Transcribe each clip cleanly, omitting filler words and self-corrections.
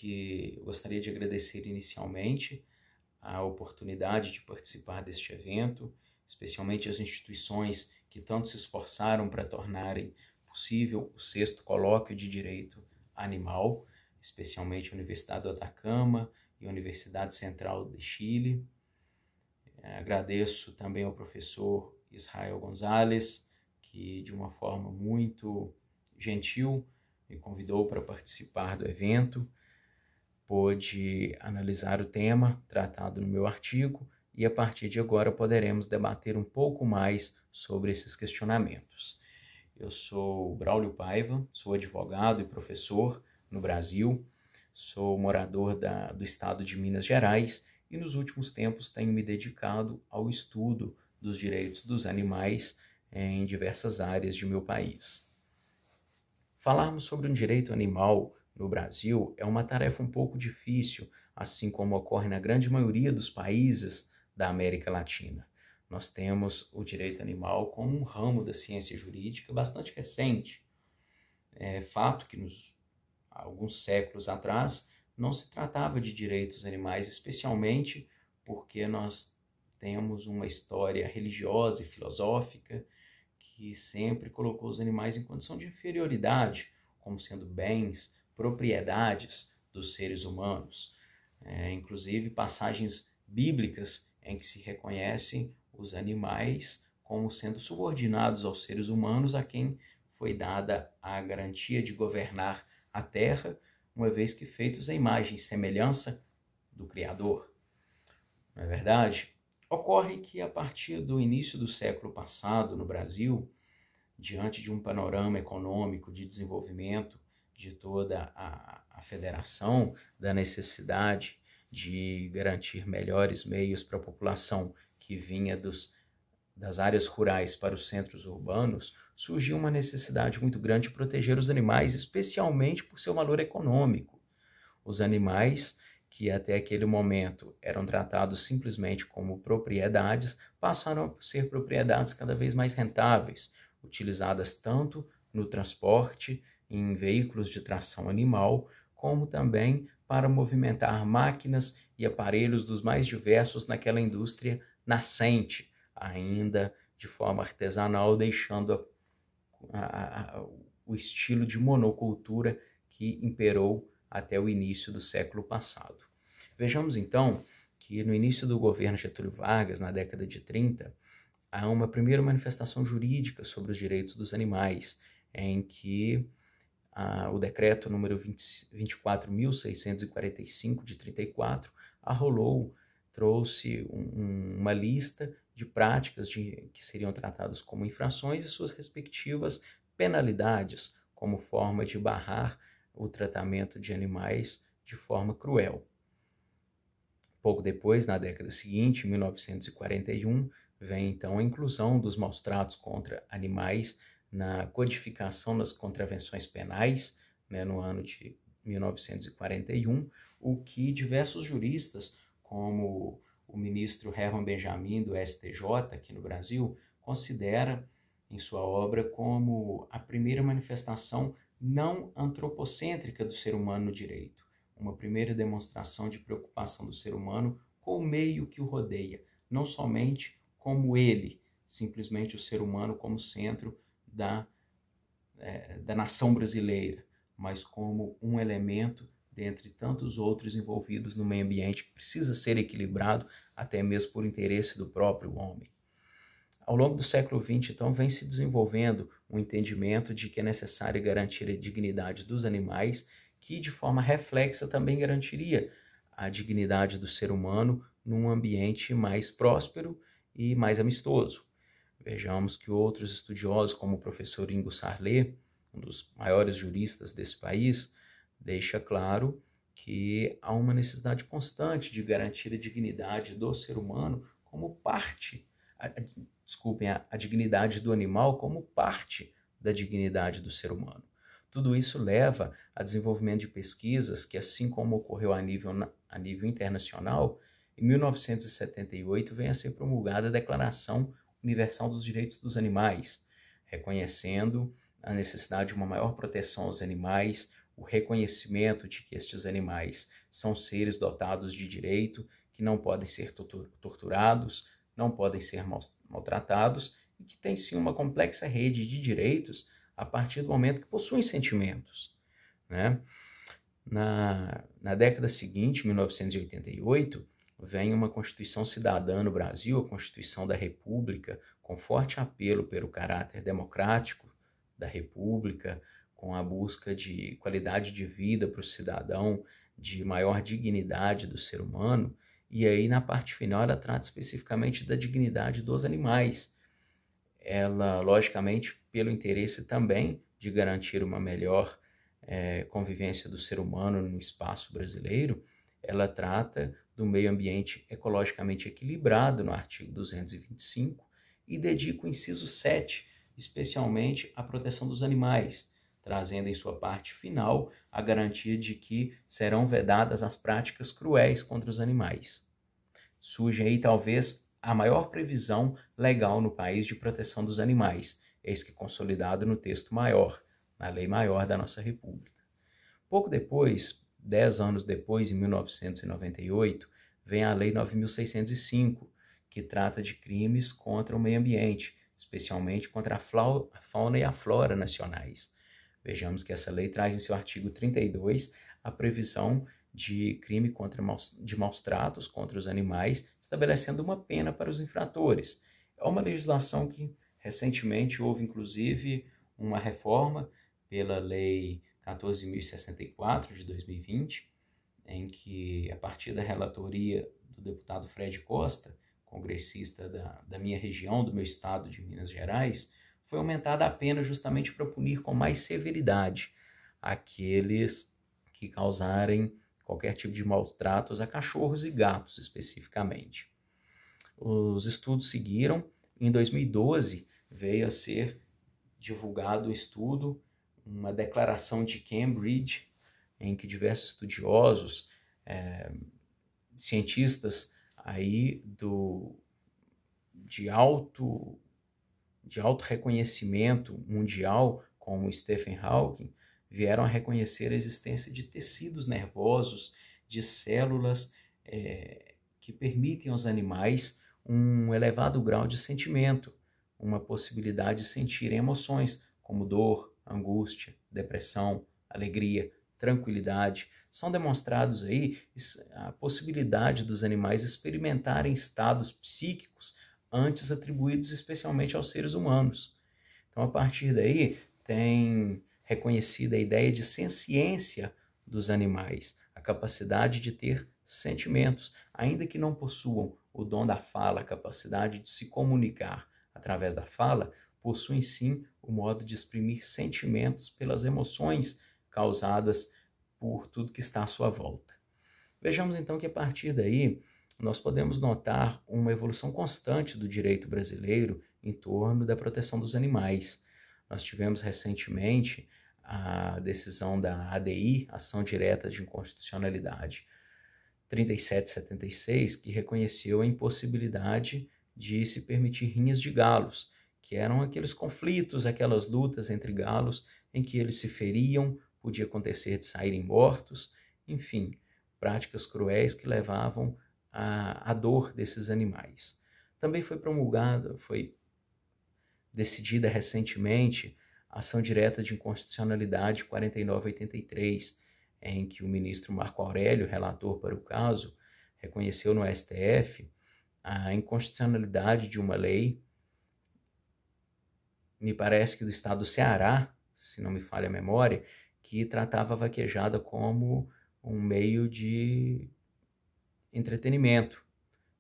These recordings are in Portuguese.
que eu gostaria de agradecer inicialmente a oportunidade de participar deste evento, especialmente as instituições que tanto se esforçaram para tornarem possível o 6º Colóquio de Direito Animal, especialmente a Universidade do Atacama e a Universidade Central de Chile. Agradeço também ao professor Israel Gonzalez, que de uma forma muito gentil me convidou para participar do evento, pôde analisar o tema tratado no meu artigo e a partir de agora poderemos debater um pouco mais sobre esses questionamentos. Eu sou Braulio Paiva, sou advogado e professor no Brasil, sou morador do estado de Minas Gerais e nos últimos tempos tenho me dedicado ao estudo dos direitos dos animais em diversas áreas de meu país. Falarmos sobre um direito animal no Brasil é uma tarefa um pouco difícil, assim como ocorre na grande maioria dos países da América Latina. Nós temos o direito animal como um ramo da ciência jurídica bastante recente. É fato que alguns séculos atrás não se tratava de direitos animais, especialmente porque nós temos uma história religiosa e filosófica que sempre colocou os animais em condição de inferioridade, como sendo bens, propriedades dos seres humanos. Inclusive passagens bíblicas em que se reconhecem os animais como sendo subordinados aos seres humanos, a quem foi dada a garantia de governar a terra, uma vez que feitos à imagem e semelhança do Criador. Não é verdade? Ocorre que a partir do início do século passado no Brasil, diante de um panorama econômico de desenvolvimento de toda a federação, da necessidade de garantir melhores meios para a população que vinha das áreas rurais para os centros urbanos, surgiu uma necessidade muito grande de proteger os animais, especialmente por seu valor econômico. Os animais, que até aquele momento eram tratados simplesmente como propriedades, passaram a ser propriedades cada vez mais rentáveis, utilizadas tanto no transporte, em veículos de tração animal, como também para movimentar máquinas e aparelhos dos mais diversos naquela indústria nascente, ainda de forma artesanal, deixando o estilo de monocultura que imperou até o início do século passado. Vejamos então que no início do governo Getúlio Vargas, na década de 30, há uma primeira manifestação jurídica sobre os direitos dos animais, em que o decreto número 24.645 de 34 trouxe uma lista de práticas que seriam tratadas como infrações e suas respectivas penalidades, como forma de barrar o tratamento de animais de forma cruel. Pouco depois, na década seguinte, em 1941, vem então a inclusão dos maus-tratos contra animais na codificação das contravenções penais, no ano de 1941, o que diversos juristas, como o ministro Herman Benjamin do STJ aqui no Brasil, considera em sua obra como a primeira manifestação não antropocêntrica do ser humano no direito, uma primeira demonstração de preocupação do ser humano com o meio que o rodeia, não somente como ele, simplesmente o ser humano como centro da nação brasileira, mas como um elemento dentre tantos outros envolvidos no meio ambiente que precisa ser equilibrado até mesmo por interesse do próprio homem. Ao longo do século XX, então, vem se desenvolvendo um entendimento de que é necessário garantir a dignidade dos animais, que de forma reflexa também garantiria a dignidade do ser humano num ambiente mais próspero e mais amistoso. Vejamos que outros estudiosos, como o professor Ingo Sarlet, um dos maiores juristas desse país, deixa claro que há uma necessidade constante de garantir a dignidade do ser humano como parte, a dignidade do animal como parte da dignidade do ser humano. Tudo isso leva a desenvolvimento de pesquisas que, assim como ocorreu a nível internacional, em 1978 vem a ser promulgada a Declaração Universal dos Direitos dos Animais, reconhecendo a necessidade de uma maior proteção aos animais, o reconhecimento de que estes animais são seres dotados de direito, que não podem ser torturados, não podem ser maltratados e que têm sim uma complexa rede de direitos a partir do momento que possuem sentimentos, né? Na década seguinte, 1988, vem uma Constituição Cidadã no Brasil, a Constituição da República, com forte apelo pelo caráter democrático da República, com a busca de qualidade de vida para o cidadão, de maior dignidade do ser humano, e aí na parte final ela trata especificamente da dignidade dos animais. Ela, logicamente, pelo interesse também de garantir uma melhor convivência do ser humano no espaço brasileiro, ela trata do meio ambiente ecologicamente equilibrado no artigo 225 e dedica o inciso 7, especialmente à proteção dos animais, trazendo em sua parte final a garantia de que serão vedadas as práticas cruéis contra os animais. Surge aí talvez a maior previsão legal no país de proteção dos animais, eis que consolidado no texto maior, na lei maior da nossa República. Pouco depois, 10 anos depois, em 1998, vem a Lei 9.605, que trata de crimes contra o meio ambiente, especialmente contra a fauna e a flora nacionais. Vejamos que essa lei traz em seu artigo 32 a previsão de crime de maus tratos contra os animais, estabelecendo uma pena para os infratores. É uma legislação que recentemente houve, inclusive, uma reforma pela Lei 14.064 de 2020, em que, a partir da relatoria do deputado Fred Costa, congressista da minha região, do meu estado de Minas Gerais, foi aumentada a pena justamente para punir com mais severidade aqueles que causarem qualquer tipo de maus tratos a cachorros e gatos especificamente. Os estudos seguiram. Em 2012 veio a ser divulgado um estudo, uma declaração de Cambridge, em que diversos estudiosos, cientistas aí de alto reconhecimento mundial, como Stephen Hawking, vieram a reconhecer a existência de tecidos nervosos, de células que permitem aos animais um elevado grau de sentimento, uma possibilidade de sentir emoções como dor, angústia, depressão, alegria, tranquilidade. São demonstrados aí a possibilidade dos animais experimentarem estados psíquicos antes atribuídos especialmente aos seres humanos. Então, a partir daí, tem reconhecida a ideia de senciência dos animais, a capacidade de ter sentimentos, ainda que não possuam o dom da fala, a capacidade de se comunicar através da fala, possuem sim o modo de exprimir sentimentos pelas emoções causadas por tudo que está à sua volta. Vejamos então que a partir daí nós podemos notar uma evolução constante do direito brasileiro em torno da proteção dos animais. Nós tivemos recentemente a decisão da ADI, Ação Direta de Inconstitucionalidade 3776, que reconheceu a impossibilidade de se permitir rinhas de galos, que eram aqueles conflitos, aquelas lutas entre galos em que eles se feriam, podia acontecer de saírem mortos, enfim, práticas cruéis que levavam à dor desses animais. Também foi decidida recentemente a Ação Direta de Inconstitucionalidade 4983, em que o ministro Marco Aurélio, relator para o caso, reconheceu no STF a inconstitucionalidade de uma lei, me parece que do estado do Ceará, se não me falha a memória, que tratava a vaquejada como um meio de entretenimento.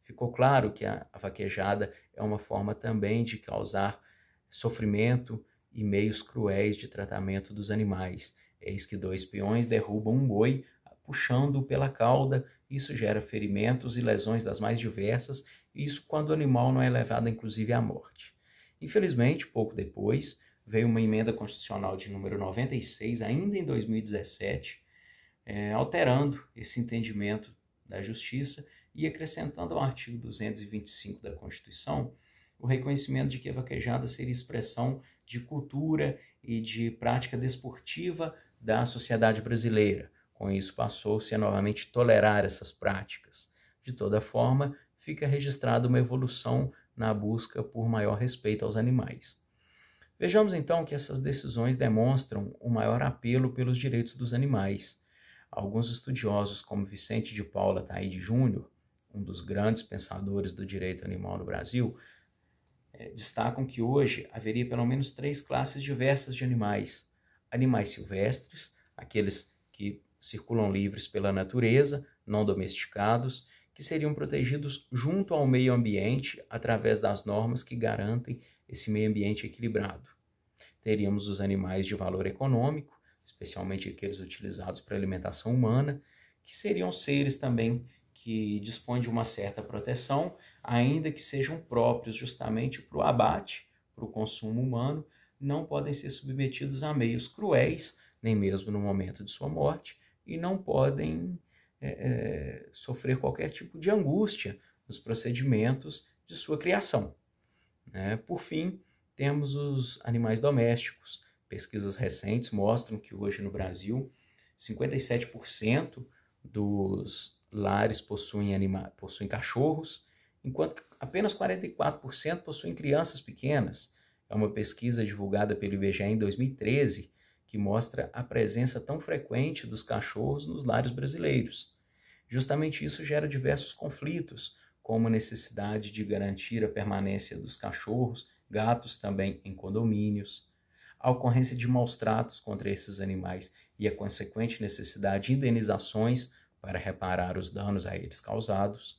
Ficou claro que a vaquejada é uma forma também de causar sofrimento e meios cruéis de tratamento dos animais. Eis que 2 peões derrubam um boi, puxando-o pela cauda. Isso gera ferimentos e lesões das mais diversas, isso quando o animal não é levado inclusive à morte. Infelizmente, pouco depois, veio uma emenda constitucional de número 96, ainda em 2017, alterando esse entendimento da justiça e acrescentando ao artigo 225 da Constituição o reconhecimento de que a vaquejada seria expressão de cultura e de prática desportiva da sociedade brasileira. Com isso, passou-se a novamente tolerar essas práticas. De toda forma, fica registrada uma evolução na busca por maior respeito aos animais. Vejamos então que essas decisões demonstram um maior apelo pelos direitos dos animais. Alguns estudiosos, como Vicente de Paula Taide Júnior, um dos grandes pensadores do direito animal no Brasil, destacam que hoje haveria pelo menos 3 classes diversas de animais. Animais silvestres, aqueles que circulam livres pela natureza, não domesticados, que seriam protegidos junto ao meio ambiente através das normas que garantem esse meio ambiente equilibrado. Teríamos os animais de valor econômico, especialmente aqueles utilizados para alimentação humana, que seriam seres também que dispõem de uma certa proteção, ainda que sejam próprios justamente para o abate, para o consumo humano, não podem ser submetidos a meios cruéis, nem mesmo no momento de sua morte, e não podem sofrer qualquer tipo de angústia nos procedimentos de sua criação. Por fim, temos os animais domésticos. Pesquisas recentes mostram que hoje no Brasil, 57% dos lares possuem cachorros, enquanto que apenas 44% possuem crianças pequenas. É uma pesquisa divulgada pelo IBGE em 2013 que mostra a presença tão frequente dos cachorros nos lares brasileiros. Justamente isso gera diversos conflitos, como a necessidade de garantir a permanência dos cachorros, gatos também em condomínios, a ocorrência de maus-tratos contra esses animais e a consequente necessidade de indenizações para reparar os danos a eles causados.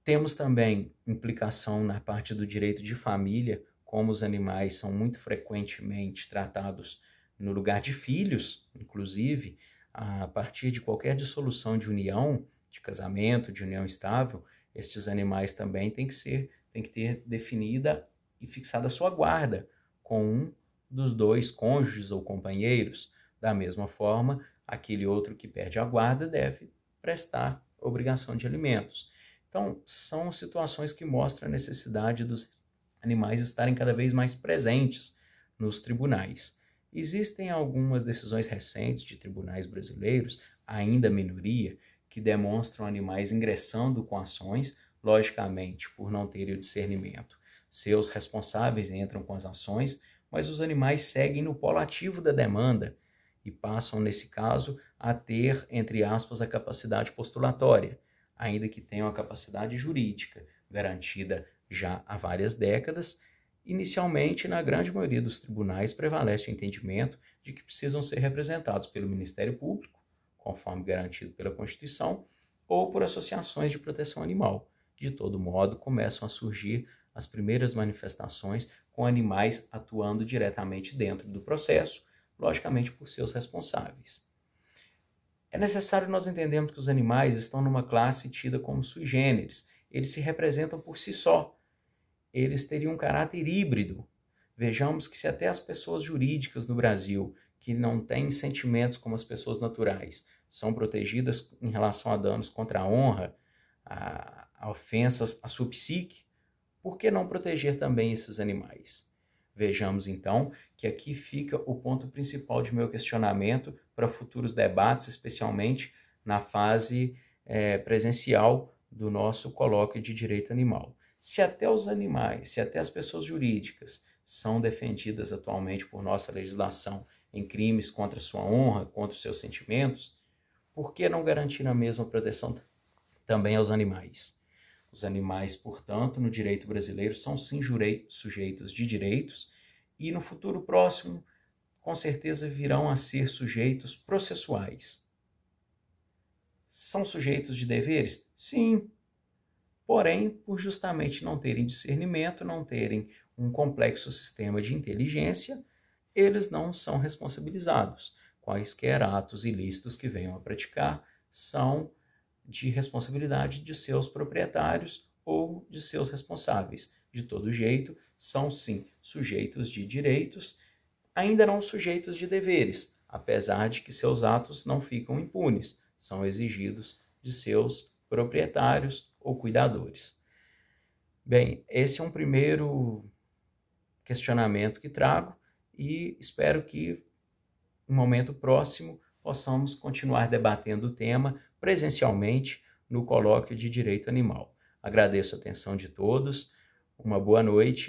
Temos também implicação na parte do direito de família, como os animais são muito frequentemente tratados no lugar de filhos, inclusive, a partir de qualquer dissolução de união, de casamento, de união estável, estes animais também têm que ter definida e fixada a sua guarda com um dos 2 cônjuges ou companheiros. Da mesma forma, aquele outro que perde a guarda deve prestar obrigação de alimentos. Então, são situações que mostram a necessidade dos animais estarem cada vez mais presentes nos tribunais. Existem algumas decisões recentes de tribunais brasileiros, ainda minoria, que demonstram animais ingressando com ações, logicamente, por não terem o discernimento. Seus responsáveis entram com as ações, mas os animais seguem no polo ativo da demanda e passam, nesse caso, a ter, entre aspas, a capacidade postulatória, ainda que tenham a capacidade jurídica, garantida já há várias décadas. Inicialmente, na grande maioria dos tribunais, prevalece o entendimento de que precisam ser representados pelo Ministério Público, conforme garantido pela Constituição, ou por associações de proteção animal. De todo modo, começam a surgir as primeiras manifestações com animais atuando diretamente dentro do processo, logicamente por seus responsáveis. É necessário nós entendermos que os animais estão numa classe tida como sui generis. Eles se representam por si só. Eles teriam um caráter híbrido. Vejamos que se até as pessoas jurídicas no Brasil, que não têm sentimentos como as pessoas naturais, são protegidas em relação a danos contra a honra, a ofensas à sua psique, por que não proteger também esses animais? Vejamos então que aqui fica o ponto principal de meu questionamento para futuros debates, especialmente na fase presencial do nosso colóquio de direito animal. Se até os animais, se até as pessoas jurídicas são defendidas atualmente por nossa legislação em crimes contra sua honra, contra os seus sentimentos, por que não garantir a mesma proteção também aos animais? Os animais, portanto, no direito brasileiro são sim sujeitos de direitos e no futuro próximo, com certeza, virão a ser sujeitos processuais. São sujeitos de deveres? Sim. Porém, por justamente não terem discernimento, não terem um complexo sistema de inteligência, eles não são responsabilizados. Quaisquer atos ilícitos que venham a praticar são de responsabilidade de seus proprietários ou de seus responsáveis. De todo jeito, são sim sujeitos de direitos, ainda não sujeitos de deveres, apesar de que seus atos não ficam impunes, são exigidos de seus proprietários ou cuidadores. Bem, esse é um primeiro questionamento que trago e espero que em um momento próximo, possamos continuar debatendo o tema presencialmente no colóquio de Direito Animal. Agradeço a atenção de todos, uma boa noite.